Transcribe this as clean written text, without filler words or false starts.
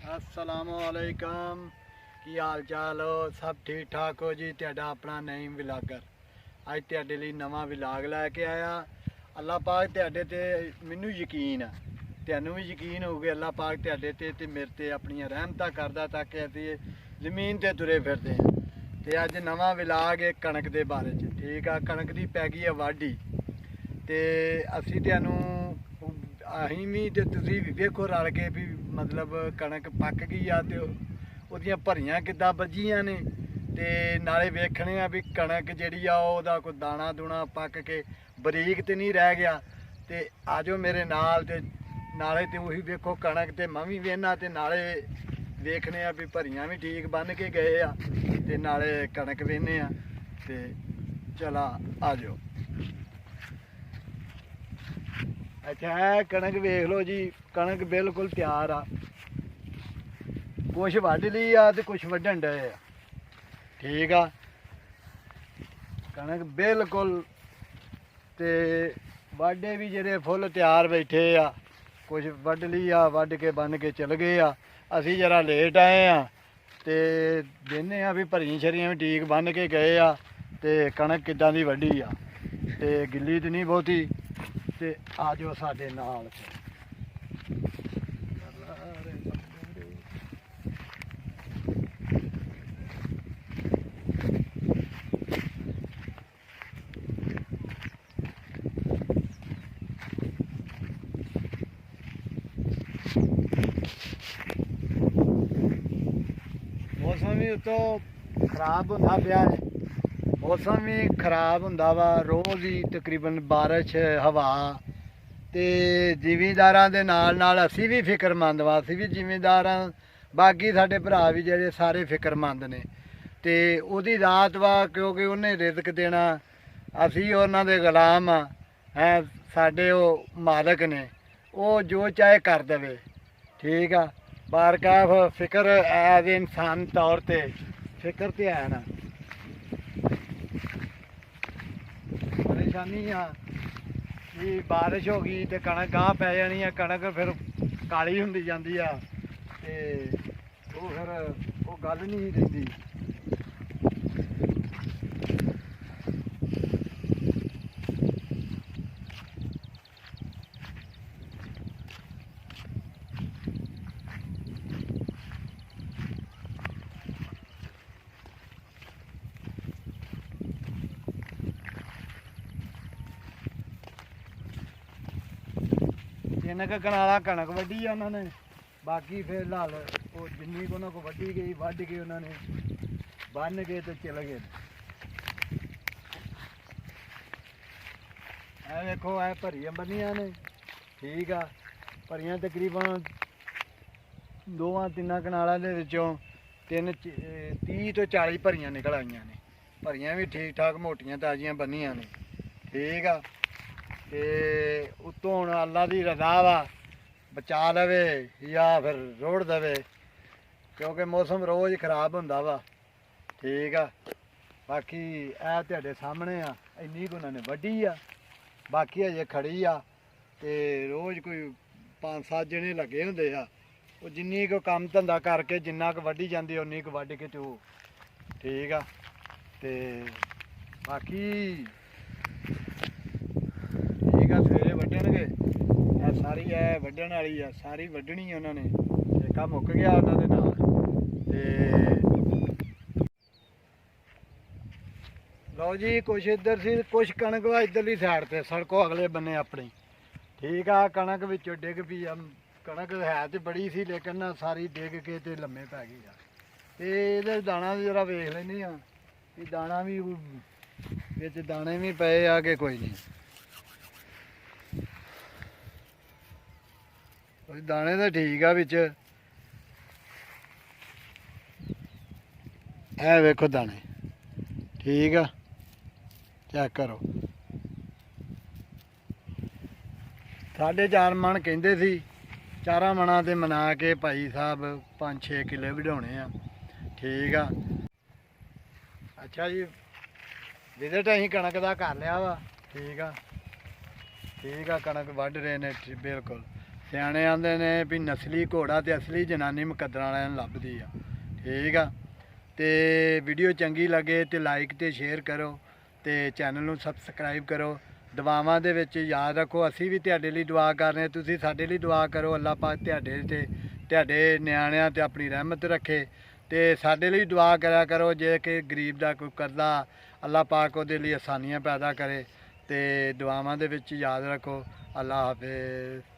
अस्सलामुअलैकुम की हाल चाल हो सब ठीक ठाक हो जी। ਤੁਹਾਡਾ ਆਪਣਾ ਨਈਮ ਵਿਲਾਗਰ ਅੱਜ ਤੁਹਾਡੇ ਲਈ ਨਵਾਂ ਵਿਲਾਗ ਲੈ ਕੇ ਆਇਆ। ਅੱਲਾਹ ਪਾਕ ਤੁਹਾਡੇ ਤੇ ਮੈਨੂੰ ਯਕੀਨ ਆ, ਤੁਹਾਨੂੰ ਵੀ ਯਕੀਨ ਹੋਊਗਾ ਅੱਲਾਹ ਪਾਕ ਤੁਹਾਡੇ ਤੇ ਮੇਰੇ ਤੇ ਆਪਣੀਆਂ ਰਹਿਮਤਾਂ ਕਰਦਾ ਤਾਂ ਕਿ ਅਸੀਂ ਜ਼ਮੀਨ ਤੇ ਤੁਰੇ ਫਿਰਦੇ ਹਾਂ। ਤੇ ਅੱਜ ਨਵਾਂ ਵਿਲਾਗ ਹੈ ਕਣਕ ਦੇ ਬਾਰੇ 'ਚ। ਠੀਕ ਆ, ਕਣਕ ਦੀ ਪੈ ਗਈ ਆ ਵਾਢੀ ਤੇ ਅਸੀਂ ਤੁਹਾਨੂੰ ਅਸੀਂ ਵੀ ਤੇ ਤੁਸੀਂ ਵੀ ਵੇਖੋ ਰਲ ਕੇ ਵੀ ਮਤਲਬ ਕਣਕ ਪੱਕ ਗਈ ਆ ਤੇ ਉਹਦੀਆਂ ਭਰੀਆਂ ਕਿੱਦਾਂ ਵੱਜੀਆਂ ਨੇ ਤੇ ਨਾਲੇ ਵੇਖਣੇ ਆ ਵੀ ਕਣਕ ਜਿਹੜੀ ਆ ਉਹਦਾ ਕੋਈ ਦਾਣਾ ਦੂਣਾ ਪੱਕ ਕੇ ਬਰੀਕ ਤੇ ਨਹੀਂ ਰਹਿ ਗਿਆ। ਤੇ ਆਜੋ ਮੇਰੇ ਨਾਲ ਤੇ ਨਾਲੇ ਤੇ ਉਹੀ ਵੇਖੋ ਕਣਕ ਤੇ ਮੈਂ ਵੀ ਵੇਖਣਾ ਤੇ ਨਾਲੇ ਵੇਖਣੇ ਆ ਵੀ ਭਰੀਆਂ ਵੀ ਠੀਕ ਬੰਨ ਕੇ ਗਏ ਆ ਤੇ ਨਾਲੇ ਕਣਕ ਵੇਖਣੇ ਆ ਤੇ ਚਲਾ ਆਜੋ। अच्छा है कणक वेख लो जी, कणक बिल्कुल तैयार आ, कुछ वढ़ ली आ ते कुछ वढ़न डे आ। ठीक आ, कणक बिल्कुल ते वाढे भी जेह्ड़े फुल तैयार बैठे आ, कुछ वढ़ ली आ, वढ़ के बन के चल गए आ। असी जरा लेट आए आ ते देने आ भी भरियां शरियां भी ठीक बन के गए आ ते कणक किदां दी वड्डी आ ते गिल्ली ते नहीं बहुती। ਤੇ ਆ ਜਾਓ ਸਾਡੇ ਨਾਲ। ਮੌਸਮ ਵੀ ਉਤੋਂ ਖਰਾਬ ਹੁੰਦਾ ਪਿਆ ਹੈ, मौसम भी खराब होंदा वा रोज़ ही तकरीबन बारिश हवा ते जिमीदारां दे नाल असी भी फिक्रमंद वा, असी भी जिमीदार हाँ। बाकी साडे भरा भी जेह्ड़े सारे फिक्रमंद ने ते ओहदी रात वा क्योंकि उन्हें रिजक देना, असी उन्हां दे गुलाम हाँ हैं, साडे ओह मालक ने वो जो चाहे कर देवे। ठीक आ, बारकाफ फिक्र एज इंसान तौर ते फिक्र ते है ना। परेशानी आ कि बारिश हो गई तो कणक गाह पै जानी है, कणक फिर काली हुंदी जांदी आ ते वो फिर वो गल नहीं रहिंदी। जिन्ने क कनाला कणक वड्डी आ उन्होंने, बाकी फिर लाल वो जिन्नी को उन्होंने वड्डी गई वढ़ के उन्होंने बन के तो चल गए। ए देखो ए भरियां बनिया ने। ठीक आ, भरियां तकरीबन 2-3 कनालों के विचों 30 तो 40 भरियां निकल आईयां ने। भरियां भी ठीक ठाक मोटियां ताजियां बनिया ने। ठीक आ, ते उत्तों हुण अल्लाह दी रज़ा वा बचा लवे या फिर रोड़ देवे क्योंकि मौसम रोज़ खराब हुंदा वा। ठीक आ, बाकी ए तुहाडे सामने आ इन्नी को उन्होंने वड्डी आ, बाकी अजे खड़ी आ ते रोज़ कोई 5-7 जने लगे हुंदे आ, वो जिन्नी को काम धंधा करके जिन्ना क वड्डी जांदी उन्नी क वढ़ के ते ओह। ठीक आ, ते बाकी सवेरे वड्डणगे सारी है वड्डण वाली है, सारी वड्डनी उन्होंने ठेका मुक गया उन्होंने नाल ते लो जी। कुछ इधर सी कुछ कणक वा इधरली साइड ते सड़कों अगले बन्ने अपनी। ठीक आ, कणक विचों डिग पई आ, कणक है तो बड़ी सी लेकिन ना सारी डिग के ते लम्मे पै गई आ ते इहदे दाना जरा वेख लैने आ कि दाना भी विच दाने भी पए आ कि कोई नहीं। दाने तो ठीक आ बिच, ऐ वेखो दाने। ठीक आ, चेक करो। 4.5 मन कहते सी, 4 मना ते मना के भाई साहब 5-6 किले वढाने आ। ठीक आ, अच्छा जी विजिट असीं कणक दा कर लिया वा। ठीक आ, ठीक आ, कणक वढ रहे ने बिल्कुल ਸਿਆਣੇ ਆਂਦੇ ਨੇ ਵੀ ਨਸਲੀ ਘੋੜਾ ਤੇ ਅਸਲੀ ਜਨਾਨੀ ਮੁਕੱਦਰਾਂ ਵਾਲਿਆਂ ਨੂੰ ਲੱਭਦੀ ਆ। ਠੀਕ ਆ, ਤੇ ਵੀਡੀਓ ਚੰਗੀ ਲੱਗੇ ਤੇ ਲਾਈਕ ਤੇ ਸ਼ੇਅਰ ਕਰੋ ਤੇ ਚੈਨਲ ਨੂੰ ਸਬਸਕ੍ਰਾਈਬ ਕਰੋ। ਦੁਆਵਾਂ ਦੇ ਵਿੱਚ ਯਾਦ ਰੱਖੋ, ਅਸੀਂ ਵੀ ਤੁਹਾਡੇ ਲਈ ਦੁਆ ਕਰ ਰਹੇ ਹਾਂ, ਤੁਸੀਂ ਸਾਡੇ ਲਈ ਦੁਆ ਕਰੋ। ਅੱਲਾਹ ਪਾਕ ਤੁਹਾਡੇ ਤੇ ਤੁਹਾਡੇ ਨਿਆਣਿਆਂ ਤੇ ਆਪਣੀ ਰਹਿਮਤ ਰੱਖੇ ਤੇ ਸਾਡੇ ਲਈ ਦੁਆ ਕਰਿਆ ਕਰੋ। ਜੇ ਕਿ ਗਰੀਬ ਦਾ ਕੋਈ ਕਰਦਾ, ਅੱਲਾਹ ਪਾਕ ਉਹਦੇ ਲਈ ਆਸਾਨੀਆਂ ਪੈਦਾ ਕਰੇ। ਤੇ ਦੁਆਵਾਂ ਦੇ ਵਿੱਚ ਯਾਦ ਰੱਖੋ। ਅੱਲਾਹ ਹਾਫਿਜ਼।